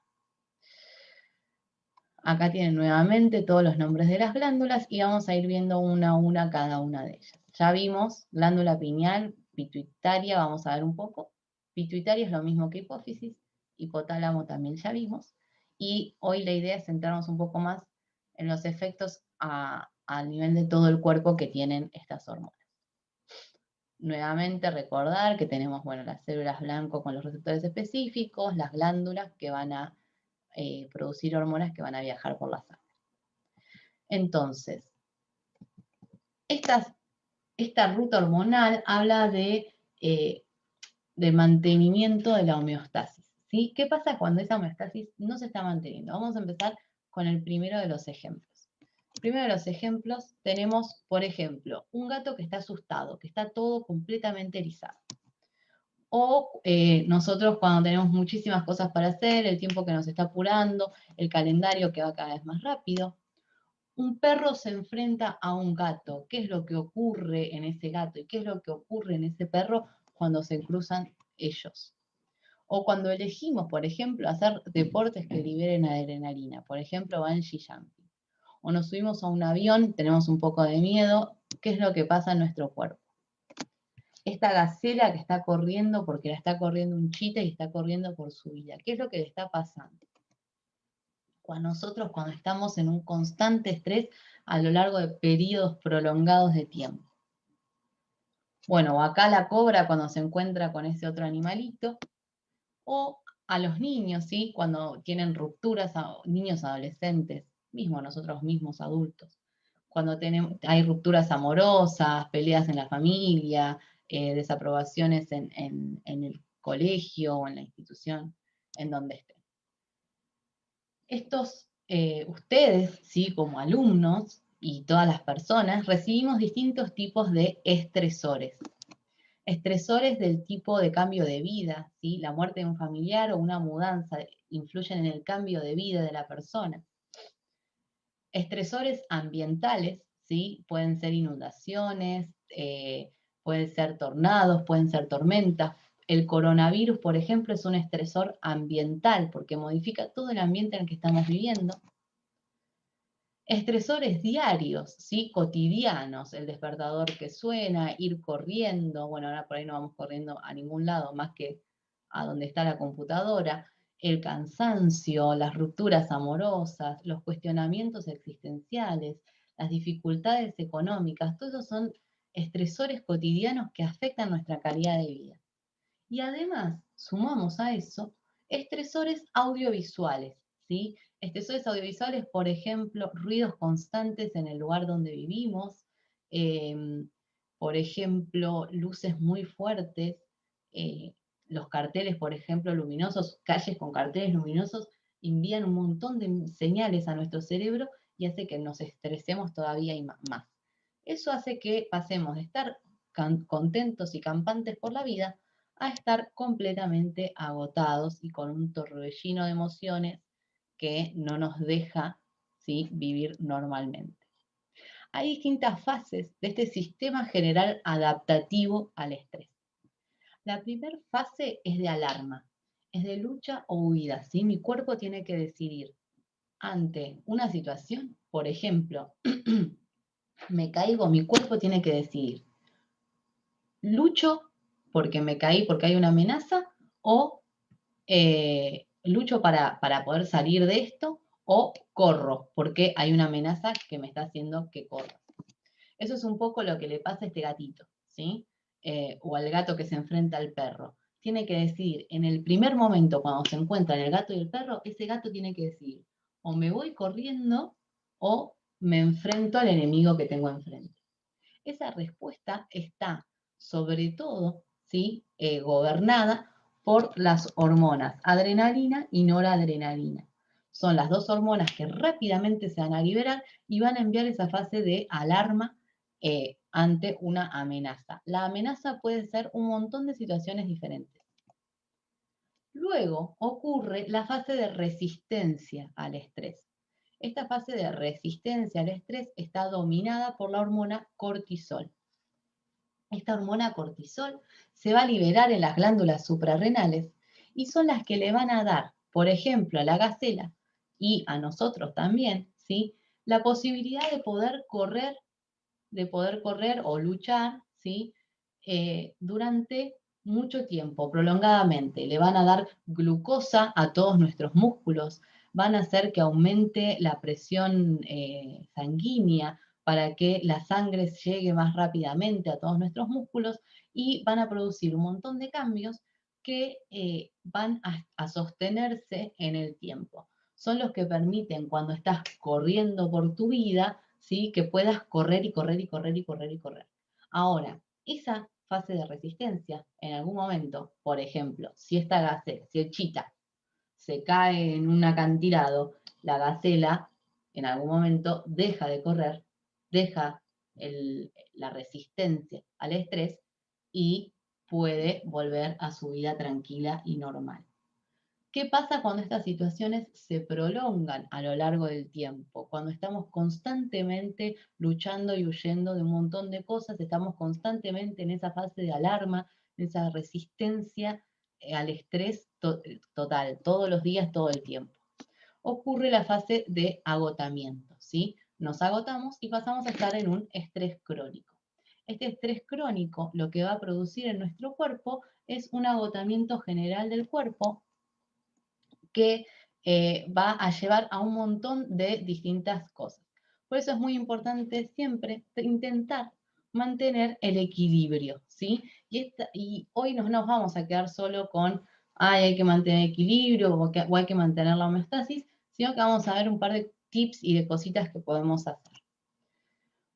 Acá tienen nuevamente todos los nombres de las glándulas y vamos a ir viendo una a una cada una de ellas. Ya vimos glándula pineal, pituitaria, vamos a ver un poco. Pituitaria es lo mismo que hipófisis, hipotálamo también ya vimos, y hoy la idea es centrarnos un poco más en los efectos a nivel de todo el cuerpo que tienen estas hormonas. Nuevamente recordar que tenemos, bueno, las células blanco con los receptores específicos, las glándulas que van a producir hormonas que van a viajar por la sangre. Entonces, esta ruta hormonal habla de mantenimiento de la homeostasis, ¿sí? ¿Qué pasa cuando esa homeostasis no se está manteniendo? Vamos a empezar con el primero de los ejemplos. Primero de los ejemplos tenemos, por ejemplo, un gato que está asustado, que está todo completamente erizado. O nosotros cuando tenemos muchísimas cosas para hacer, el tiempo que nos está apurando, el calendario que va cada vez más rápido. Un perro se enfrenta a un gato. ¿Qué es lo que ocurre en ese gato? ¿Y qué es lo que ocurre en ese perro cuando se cruzan ellos? O cuando elegimos, por ejemplo, hacer deportes que liberen adrenalina. Por ejemplo, bungee jumping. O nos subimos a un avión, tenemos un poco de miedo. ¿Qué es lo que pasa en nuestro cuerpo? Esta gacela que está corriendo porque la está corriendo un chita y está corriendo por su vida. ¿Qué es lo que le está pasando? Nosotros cuando estamos en un constante estrés a lo largo de periodos prolongados de tiempo. Bueno, acá la cobra cuando se encuentra con ese otro animalito, o a los niños, ¿sí? Cuando tienen rupturas, niños adolescentes, mismo nosotros mismos adultos, cuando hay rupturas amorosas, peleas en la familia, desaprobaciones en el colegio o en la institución en donde estén. Ustedes, ¿sí? Como alumnos y todas las personas, recibimos distintos tipos de estresores. Estresores del tipo de cambio de vida, ¿sí? La muerte de un familiar o una mudanza influyen en el cambio de vida de la persona. Estresores ambientales, ¿sí? Pueden ser inundaciones, pueden ser tornados, pueden ser tormentas. El coronavirus, por ejemplo, es un estresor ambiental porque modifica todo el ambiente en el que estamos viviendo. Estresores diarios, ¿sí? Cotidianos, el despertador que suena, ir corriendo, bueno, ahora por ahí no vamos corriendo a ningún lado más que a donde está la computadora, el cansancio, las rupturas amorosas, los cuestionamientos existenciales, las dificultades económicas, todos esos son estresores cotidianos que afectan nuestra calidad de vida. Y además, sumamos a eso, estresores audiovisuales, ¿sí? Estresores audiovisuales, por ejemplo, ruidos constantes en el lugar donde vivimos, por ejemplo, luces muy fuertes, los carteles, por ejemplo, luminosos, calles con carteles luminosos, envían un montón de señales a nuestro cerebro y hace que nos estresemos todavía y más. Eso hace que pasemos de estar contentos y campantes por la vida a estar completamente agotados y con un torbellino de emociones que no nos deja, ¿sí? Vivir normalmente. Hay distintas fases de este sistema general adaptativo al estrés. La primera fase es de alarma, es de lucha o huida, ¿sí? Mi cuerpo tiene que decidir ante una situación, por ejemplo, me caigo, mi cuerpo tiene que decidir, lucho porque me caí, porque hay una amenaza, o lucho para poder salir de esto, o corro porque hay una amenaza que me está haciendo que corra. Eso es un poco lo que le pasa a este gatito, ¿sí? O al gato que se enfrenta al perro. Tiene que decidir, en el primer momento cuando se encuentran el gato y el perro, ese gato tiene que decidir, o me voy corriendo o me enfrento al enemigo que tengo enfrente. Esa respuesta está sobre todo, ¿sí? Gobernada por las hormonas adrenalina y noradrenalina. Son las dos hormonas que rápidamente se van a liberar y van a enviar esa fase de alarma ante una amenaza. La amenaza puede ser un montón de situaciones diferentes. Luego ocurre la fase de resistencia al estrés. Esta fase de resistencia al estrés está dominada por la hormona cortisol. Esta hormona cortisol se va a liberar en las glándulas suprarrenales y son las que le van a dar, por ejemplo, a la gacela y a nosotros también, ¿sí? La posibilidad de poder correr o luchar, ¿sí? Durante mucho tiempo, prolongadamente. Le van a dar glucosa a todos nuestros músculos, van a hacer que aumente la presión sanguínea para que la sangre llegue más rápidamente a todos nuestros músculos y van a producir un montón de cambios que van a sostenerse en el tiempo. Son los que permiten cuando estás corriendo por tu vida, ¿sí? Que puedas correr y correr y correr y correr y correr. Ahora, esa fase de resistencia, en algún momento, por ejemplo, si esta gacela, si el chita se cae en un acantilado, la gacela en algún momento deja de correr, deja la resistencia al estrés y puede volver a su vida tranquila y normal. ¿Qué pasa cuando estas situaciones se prolongan a lo largo del tiempo? Cuando estamos constantemente luchando y huyendo de un montón de cosas, estamos constantemente en esa fase de alarma, en esa resistencia al estrés total, todos los días, todo el tiempo. Ocurre la fase de agotamiento, ¿sí? Nos agotamos y pasamos a estar en un estrés crónico. Este estrés crónico lo que va a producir en nuestro cuerpo es un agotamiento general del cuerpo que va a llevar a un montón de distintas cosas. Por eso es muy importante siempre intentar mantener el equilibrio, ¿sí? Y hoy no nos vamos a quedar solo con, hay que mantener equilibrio o hay que mantener la homeostasis, sino que vamos a ver un par de tips y de cositas que podemos hacer.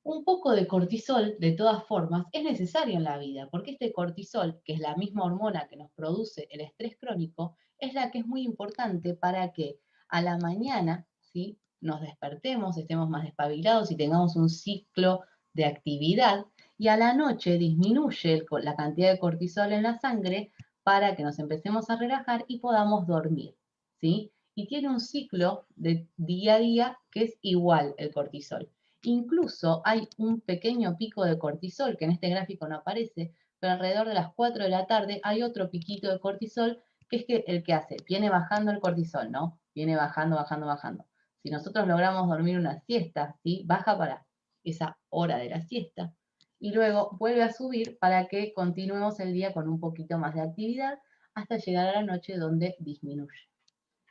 Un poco de cortisol, de todas formas, es necesario en la vida, porque este cortisol, que es la misma hormona que nos produce el estrés crónico, es la que es muy importante para que a la mañana, ¿sí?, nos despertemos, estemos más despabilados y tengamos un ciclo de actividad, y a la noche disminuye la cantidad de cortisol en la sangre para que nos empecemos a relajar y podamos dormir, ¿sí? Y tiene un ciclo de día a día que es igual el cortisol. Incluso hay un pequeño pico de cortisol, que en este gráfico no aparece, pero alrededor de las 4 de la tarde hay otro piquito de cortisol, que es el que hace, viene bajando el cortisol, ¿no? Viene bajando, bajando, bajando. Si nosotros logramos dormir una siesta, ¿sí?, baja para esa hora de la siesta, y luego vuelve a subir para que continuemos el día con un poquito más de actividad, hasta llegar a la noche donde disminuye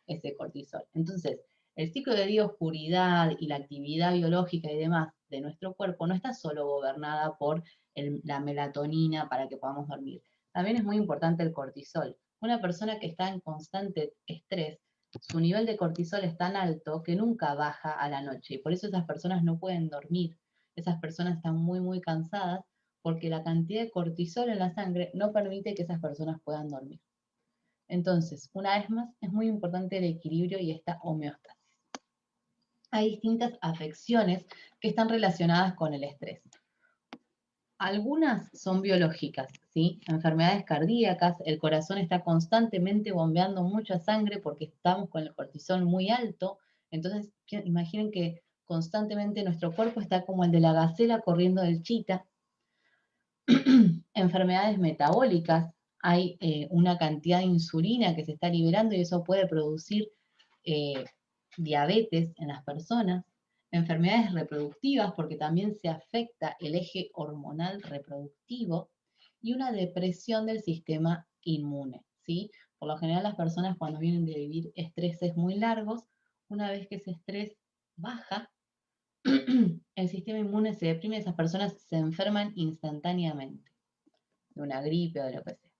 ese cortisol. Entonces, el ciclo de día-oscuridad y la actividad biológica y demás de nuestro cuerpo no está solo gobernada por la melatonina para que podamos dormir. También es muy importante el cortisol. Una persona que está en constante estrés, su nivel de cortisol es tan alto que nunca baja a la noche. Y por eso esas personas no pueden dormir. Esas personas están muy, muy cansadas porque la cantidad de cortisol en la sangre no permite que esas personas puedan dormir. Entonces, una vez más, es muy importante el equilibrio y esta homeostasis. Hay distintas afecciones que están relacionadas con el estrés. Algunas son biológicas, ¿sí? Enfermedades cardíacas, el corazón está constantemente bombeando mucha sangre porque estamos con el cortisol muy alto. Entonces, imaginen que constantemente nuestro cuerpo está como el de la gacela corriendo del chita. Enfermedades metabólicas, hay una cantidad de insulina que se está liberando y eso puede producir diabetes en las personas. Enfermedades reproductivas, porque también se afecta el eje hormonal reproductivo, y una depresión del sistema inmune, ¿sí? Por lo general las personas cuando vienen de vivir estreses muy largos, una vez que ese estrés baja, el sistema inmune se deprime y esas personas se enferman instantáneamente de una gripe o de lo que sea.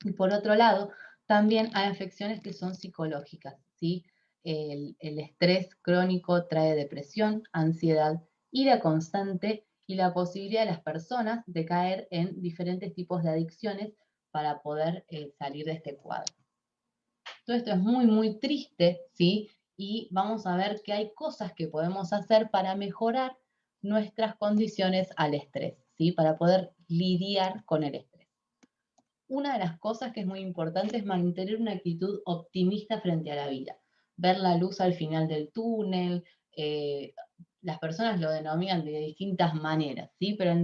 Y por otro lado, también hay afecciones que son psicológicas, ¿sí? El estrés crónico trae depresión, ansiedad, ira constante y la posibilidad de las personas de caer en diferentes tipos de adicciones para poder salir de este cuadro. Todo esto es muy, muy triste, ¿sí? Y vamos a ver que hay cosas que podemos hacer para mejorar nuestras condiciones al estrés, ¿sí? Para poder lidiar con el estrés. Una de las cosas que es muy importante es mantener una actitud optimista frente a la vida, ver la luz al final del túnel. Las personas lo denominan de distintas maneras, ¿sí? Pero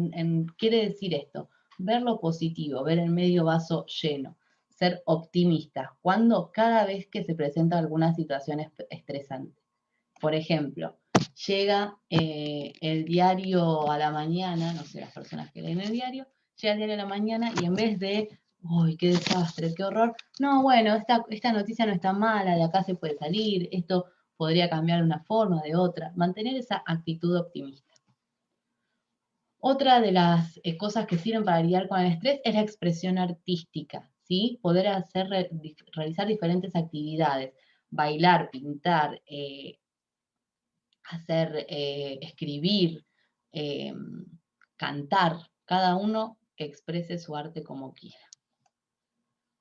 quiere decir esto, ver lo positivo, ver el medio vaso lleno, ser optimistas, cuando cada vez que se presenta alguna situación estresante. Por ejemplo, llega el diario a la mañana, no sé, las personas que leen el diario, llega el diario a la mañana y en vez de, ¡uy, qué desastre, qué horror! No, bueno, esta noticia no está mala, de acá se puede salir, esto podría cambiar de una forma, de otra. Mantener esa actitud optimista. Otra de las cosas que sirven para lidiar con el estrés es la expresión artística, ¿sí? Poder realizar diferentes actividades, bailar, pintar, escribir, eh, cantar, cada uno que exprese su arte como quiera.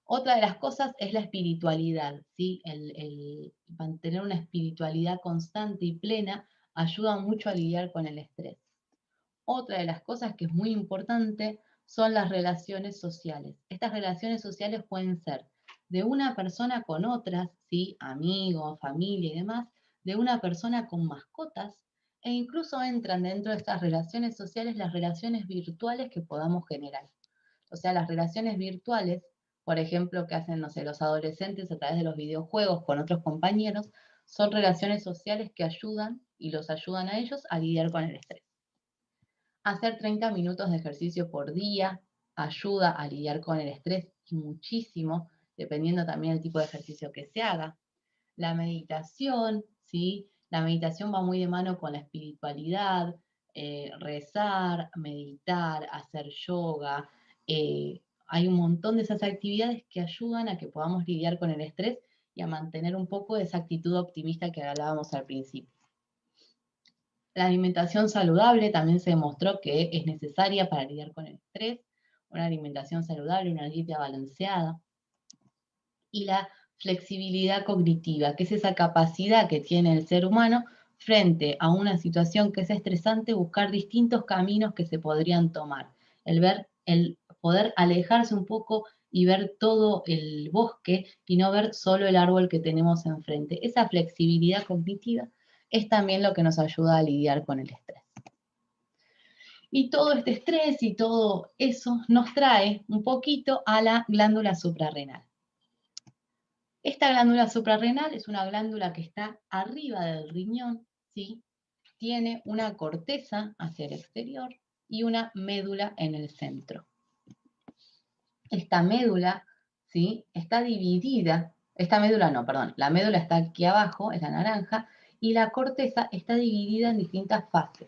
Otra de las cosas es la espiritualidad, ¿sí? El mantener una espiritualidad constante y plena ayuda mucho a lidiar con el estrés. Otra de las cosas que es muy importante son las relaciones sociales. Estas relaciones sociales pueden ser de una persona con otras, ¿sí? Amigos, familia y demás, de una persona con mascotas, e incluso entran dentro de estas relaciones sociales las relaciones virtuales que podamos generar. O sea, las relaciones virtuales, por ejemplo, que hacen, no sé, los adolescentes a través de los videojuegos con otros compañeros, son relaciones sociales que ayudan y los ayudan a ellos a lidiar con el estrés. Hacer 30 minutos de ejercicio por día ayuda a lidiar con el estrés y muchísimo, dependiendo también del tipo de ejercicio que se haga. La meditación, ¿sí? La meditación va muy de mano con la espiritualidad, rezar, meditar, hacer yoga. Hay un montón de esas actividades que ayudan a que podamos lidiar con el estrés y a mantener un poco esa actitud optimista que hablábamos al principio. La alimentación saludable también se demostró que es necesaria para lidiar con el estrés, una alimentación saludable, una dieta balanceada. Y la flexibilidad cognitiva, que es esa capacidad que tiene el ser humano frente a una situación que es estresante, buscar distintos caminos que se podrían tomar. El poder alejarse un poco y ver todo el bosque y no ver solo el árbol que tenemos enfrente. Esa flexibilidad cognitiva es también lo que nos ayuda a lidiar con el estrés. Y todo este estrés y todo eso nos trae un poquito a la glándula suprarrenal. Esta glándula suprarrenal es una glándula que está arriba del riñón, ¿sí? Tiene una corteza hacia el exterior y una médula en el centro. Esta médula, ¿sí? Está dividida, la médula está aquí abajo, es la naranja, y la corteza está dividida en distintas fases.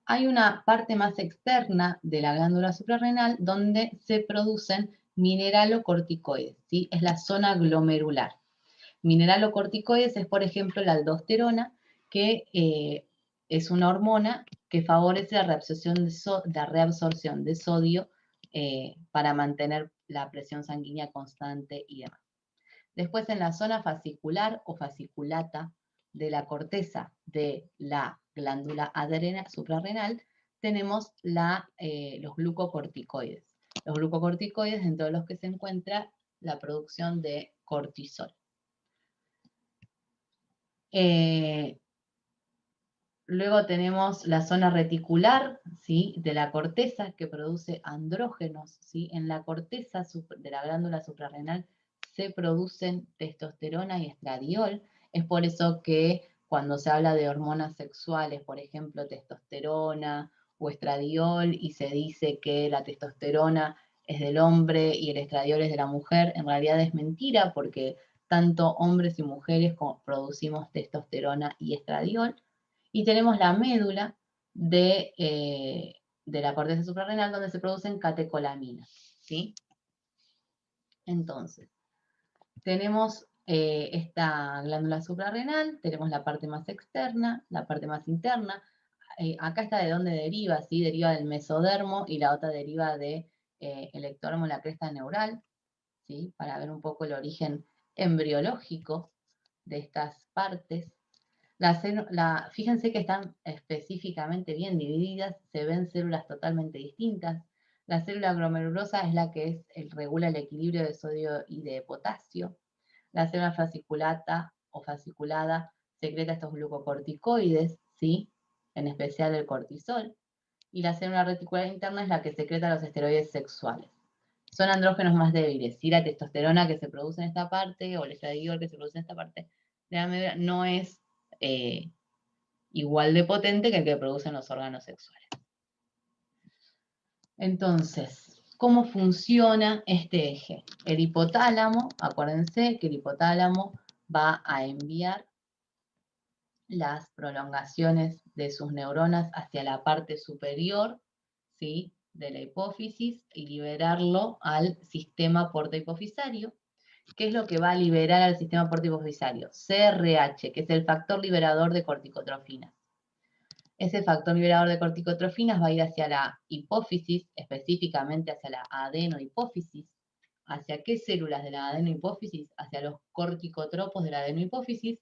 Hay una parte más externa de la glándula suprarrenal donde se producen mineralocorticoides, ¿sí? Es la zona glomerular. Mineralocorticoides es, por ejemplo, la aldosterona, que es una hormona que favorece la reabsorción de sodio para mantener la presión sanguínea constante y demás. Después, en la zona fascicular o fasciculata de la corteza de la glándula suprarrenal, tenemos los glucocorticoides. Los glucocorticoides, dentro de los que se encuentra la producción de cortisol. Luego tenemos la zona reticular, ¿sí? De la corteza que produce andrógenos, ¿sí? En la corteza de la glándula suprarrenal se producen testosterona y estradiol. Es por eso que cuando se habla de hormonas sexuales, por ejemplo, testosterona o estradiol, y se dice que la testosterona es del hombre y el estradiol es de la mujer, en realidad es mentira porque tanto hombres y mujeres producimos testosterona y estradiol. Y tenemos la médula de la corteza suprarrenal donde se producen catecolaminas, ¿sí? Entonces, tenemos esta glándula suprarrenal, tenemos la parte más externa, la parte más interna. Acá está de dónde deriva, ¿sí? Deriva del mesodermo y la otra deriva del ectodermo, la cresta neural, ¿sí? Para ver un poco el origen embriológico de estas partes. Fíjense que están específicamente bien divididas, se ven células totalmente distintas. La célula glomerulosa es la que regula el equilibrio de sodio y de potasio. La célula fasciculata o fasciculada secreta estos glucocorticoides, ¿sí? En especial el cortisol. Y la célula reticular interna es la que secreta los esteroides sexuales. Son andrógenos más débiles, ¿sí? La testosterona que se produce en esta parte o el estradiol que se produce en esta parte de la médula no es igual de potente que el que producen los órganos sexuales. Entonces, ¿cómo funciona este eje? El hipotálamo, acuérdense que el hipotálamo va a enviar las prolongaciones de sus neuronas hacia la parte superior ¿sí? De la hipófisis y liberarlo al sistema portahipofisario. ¿Qué es lo que va a liberar al sistema portahipofisario? CRH, que es el factor liberador de corticotrofinas. Ese factor liberador de corticotrofinas va a ir hacia la hipófisis, específicamente hacia la adenohipófisis. ¿Hacia qué células de la adenohipófisis? Hacia los corticotropos de la adenohipófisis,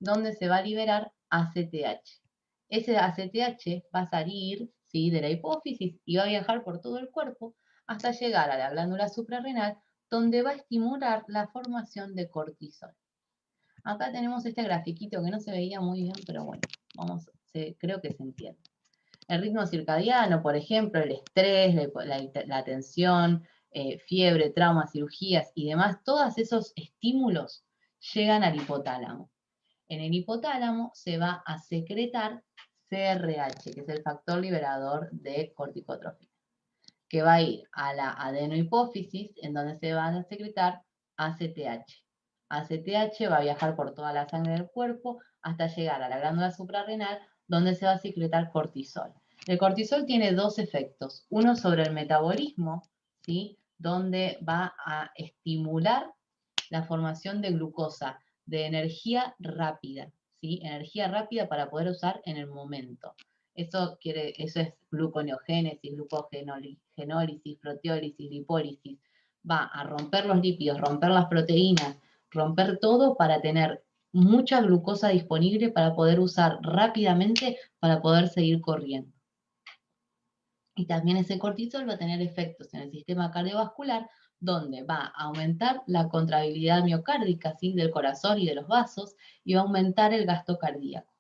donde se va a liberar ACTH. Ese ACTH va a salir, ¿sí?, de la hipófisis y va a viajar por todo el cuerpo hasta llegar a la glándula suprarrenal, donde va a estimular la formación de cortisol. Acá tenemos este grafiquito que no se veía muy bien, pero bueno, creo que se entiende. El ritmo circadiano, por ejemplo, el estrés, la tensión, fiebre, trauma, cirugías y demás, todos esos estímulos llegan al hipotálamo. En el hipotálamo se va a secretar CRH, que es el factor liberador de corticotrofinas, que va a ir a la adenohipófisis, en donde se van a secretar ACTH. ACTH va a viajar por toda la sangre del cuerpo hasta llegar a la glándula suprarrenal, donde se va a secretar cortisol. El cortisol tiene dos efectos. Uno sobre el metabolismo, ¿sí?, donde va a estimular la formación de glucosa, de energía rápida, ¿sí? Energía rápida para poder usar en el momento. Eso es gluconeogénesis, glucogenólisis, proteólisis, lipólisis. Va a romper los lípidos, romper las proteínas, romper todo para tener mucha glucosa disponible para poder usar rápidamente para poder seguir corriendo. Y también ese cortisol va a tener efectos en el sistema cardiovascular, donde va a aumentar la contractilidad miocárdica, ¿sí?, del corazón y de los vasos, y va a aumentar el gasto cardíaco.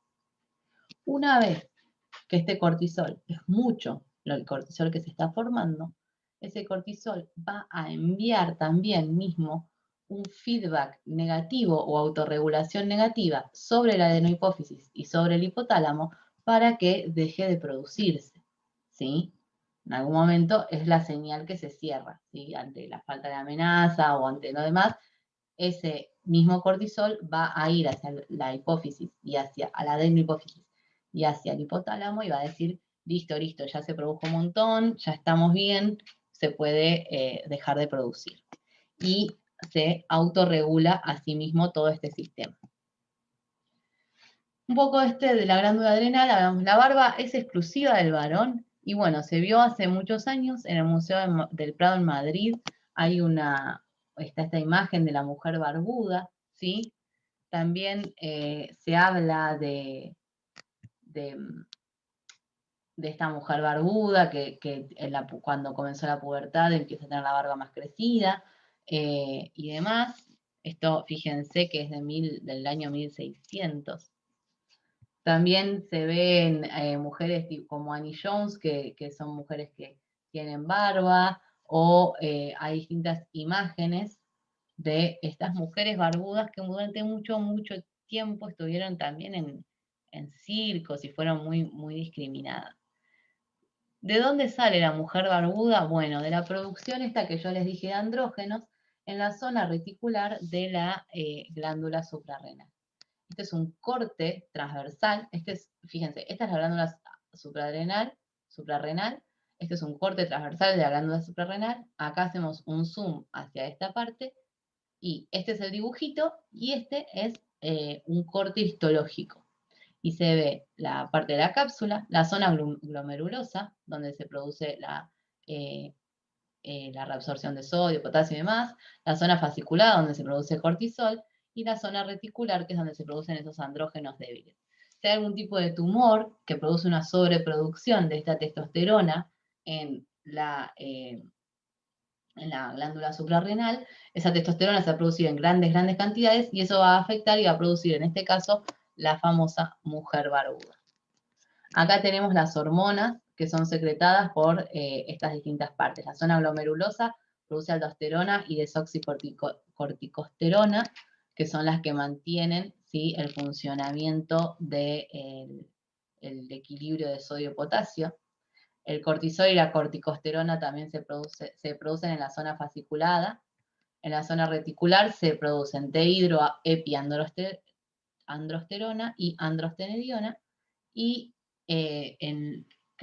Una vez que este cortisol es mucho, el cortisol que se está formando, ese cortisol va a enviar también mismo un feedback negativo o autorregulación negativa sobre la adenohipófisis y sobre el hipotálamo para que deje de producirse, ¿sí? En algún momento es la señal que se cierra, ¿sí? Ante la falta de amenaza o ante lo demás, ese mismo cortisol va a ir hacia la hipófisis y hacia la adenohipófisis y hacia el hipotálamo y va a decir, listo, ya se produjo un montón, ya estamos bien, se puede dejar de producir. Y se autorregula a sí mismo todo este sistema. Un poco de la glándula adrenal, la barba es exclusiva del varón y bueno, se vio hace muchos años en el Museo del Prado en Madrid, está esta imagen de la mujer barbuda, ¿sí? También se habla de esta mujer barbuda que cuando comenzó la pubertad empieza a tener la barba más crecida y demás. Esto, fíjense que es del año 1600. También se ven mujeres como Annie Jones, que son mujeres que tienen barba, o hay distintas imágenes de estas mujeres barbudas que durante mucho tiempo estuvieron también en circos y fueron muy, muy discriminadas. ¿De dónde sale la mujer barbuda? Bueno, de la producción esta que yo les dije de andrógenos en la zona reticular de la glándula suprarrenal. Este es un corte transversal. Fíjense, esta es la glándula suprarrenal. Este es un corte transversal de la glándula suprarrenal. Acá hacemos un zoom hacia esta parte. Y este es el dibujito. Y este es un corte histológico. Y se ve la parte de la cápsula, la zona glomerulosa, donde se produce la reabsorción de sodio, potasio y demás, la zona fascicular, donde se produce cortisol, y la zona reticular, que es donde se producen esos andrógenos débiles. Si hay algún tipo de tumor que produce una sobreproducción de esta testosterona en la glándula suprarrenal, esa testosterona se va a producir en grandes cantidades y eso va a afectar y va a producir, en este caso, la famosa mujer barbuda. Acá tenemos las hormonas que son secretadas por estas distintas partes. La zona glomerulosa produce aldosterona y desoxicorticosterona, que son las que mantienen, ¿sí?, el funcionamiento del equilibrio de sodio-potasio. El cortisol y la corticosterona también se producen en la zona fasciculada. En la zona reticular se producen dehidroepiandrosterona y androstenediona. Y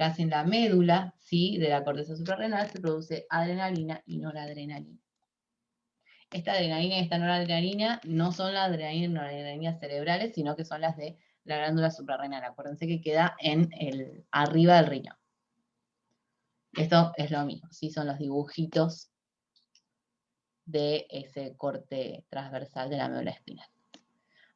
casi en la médula, ¿sí? De la corteza suprarrenal, se produce adrenalina y noradrenalina. Esta adrenalina y esta noradrenalina no son las adrenalina y noradrenalina cerebrales, sino que son las de la glándula suprarrenal. Acuérdense que queda arriba del riñón. Esto es lo mismo, ¿sí? Son los dibujitos de ese corte transversal de la médula espinal.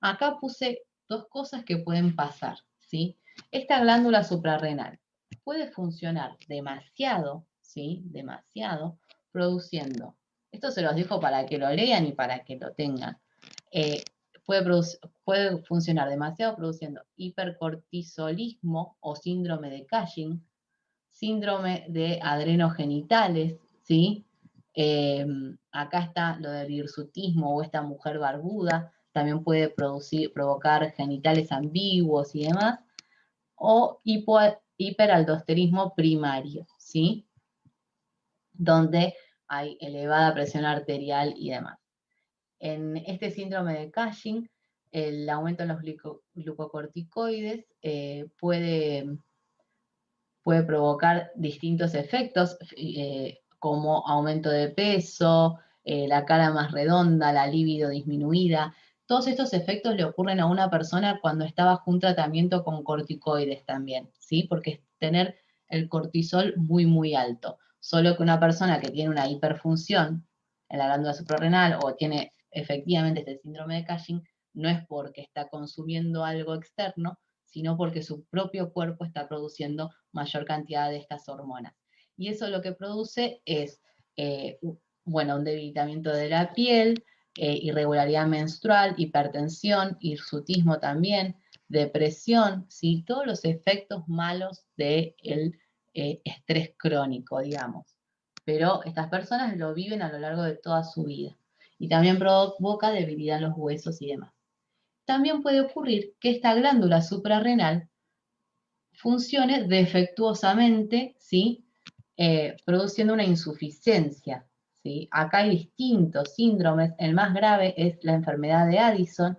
Acá puse dos cosas que pueden pasar, ¿sí? Esta glándula suprarrenal puede funcionar demasiado, ¿sí? Demasiado, produciendo. Esto se los dejo para que lo lean y para que lo tengan. Puede funcionar demasiado produciendo hipercortisolismo o síndrome de Cushing, síndrome de adrenogenitales, ¿sí? Acá está lo del hirsutismo o esta mujer barbuda, también puede provocar genitales ambiguos y demás, o hiperaldosterismo primario, ¿sí? Donde hay elevada presión arterial y demás. En este síndrome de Cushing, el aumento en los glucocorticoides puede provocar distintos efectos, como aumento de peso, la cara más redonda, la libido disminuida. Todos estos efectos le ocurren a una persona cuando está bajo un tratamiento con corticoides también, ¿sí? Porque es tener el cortisol muy, muy alto. Solo que una persona que tiene una hiperfunción en la glándula suprarrenal o tiene efectivamente este síndrome de Cushing, no es porque está consumiendo algo externo, sino porque su propio cuerpo está produciendo mayor cantidad de estas hormonas. Y eso lo que produce es, bueno, un debilitamiento de la piel, irregularidad menstrual, hipertensión, hirsutismo también, depresión, ¿sí? Todos los efectos malos del estrés crónico, digamos. Pero estas personas lo viven a lo largo de toda su vida. Y también provoca debilidad en los huesos y demás. También puede ocurrir que esta glándula suprarrenal funcione defectuosamente, ¿sí? Produciendo una insuficiencia, ¿sí? Acá hay distintos síndromes. El más grave es la enfermedad de Addison,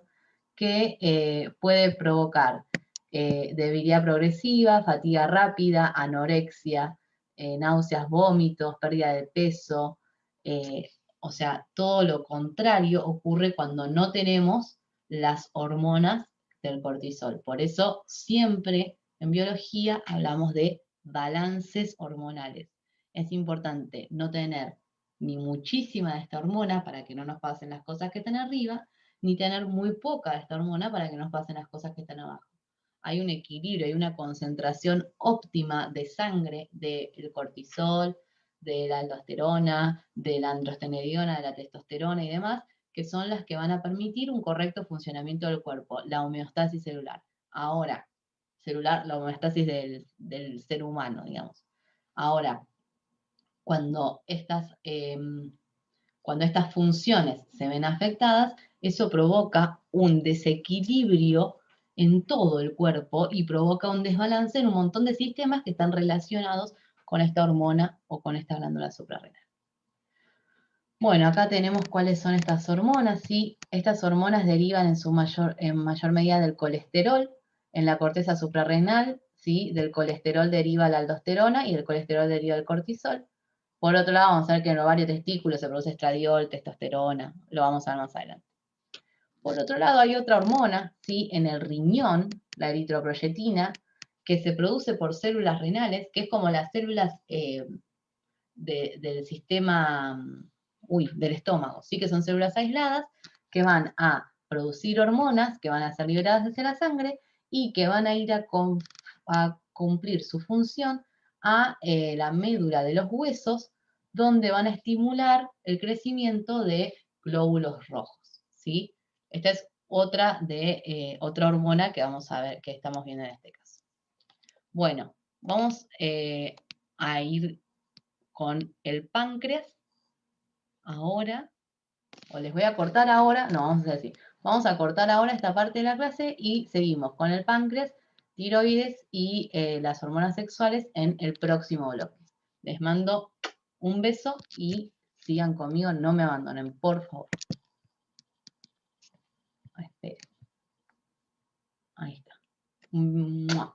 que puede provocar debilidad progresiva, fatiga rápida, anorexia, náuseas, vómitos, pérdida de peso. O sea, todo lo contrario ocurre cuando no tenemos las hormonas del cortisol. Por eso siempre en biología hablamos de balances hormonales. Es importante no tener ni muchísima de esta hormona para que no nos pasen las cosas que están arriba, ni tener muy poca de esta hormona para que nos pasen las cosas que están abajo. Hay un equilibrio, hay una concentración óptima de sangre del cortisol, de la aldosterona, de la androstenediona, de la testosterona y demás, que son las que van a permitir un correcto funcionamiento del cuerpo, la homeostasis celular. Ahora, la homeostasis del ser humano, digamos. Ahora, cuando estas funciones se ven afectadas, eso provoca un desequilibrio en todo el cuerpo y provoca un desbalance en un montón de sistemas que están relacionados con esta hormona o con esta glándula suprarrenal. Bueno, acá tenemos cuáles son estas hormonas, ¿sí? Estas hormonas derivan en mayor medida del colesterol en la corteza suprarrenal, ¿sí? Del colesterol deriva la aldosterona y del colesterol deriva el cortisol. Por otro lado, vamos a ver que en el ovario testículo se produce estradiol, testosterona, lo vamos a ver más adelante. Por otro lado, hay otra hormona, ¿sí? En el riñón, la eritroproyetina, que se produce por células renales, que es como las células del sistema, del estómago, ¿sí? Que son células aisladas que van a producir hormonas que van a ser liberadas hacia la sangre y que van a ir a cumplir su función a la médula de los huesos, donde van a estimular el crecimiento de glóbulos rojos, ¿sí? Esta es otra hormona que vamos a ver, que estamos viendo en este caso. Bueno, vamos a ir con el páncreas ahora, o les voy a cortar ahora, no, vamos a decir, vamos a cortar ahora esta parte de la clase y seguimos con el páncreas, tiroides y las hormonas sexuales en el próximo bloque. Les mando un beso y sigan conmigo, no me abandonen, por favor. Esperen. Ahí está.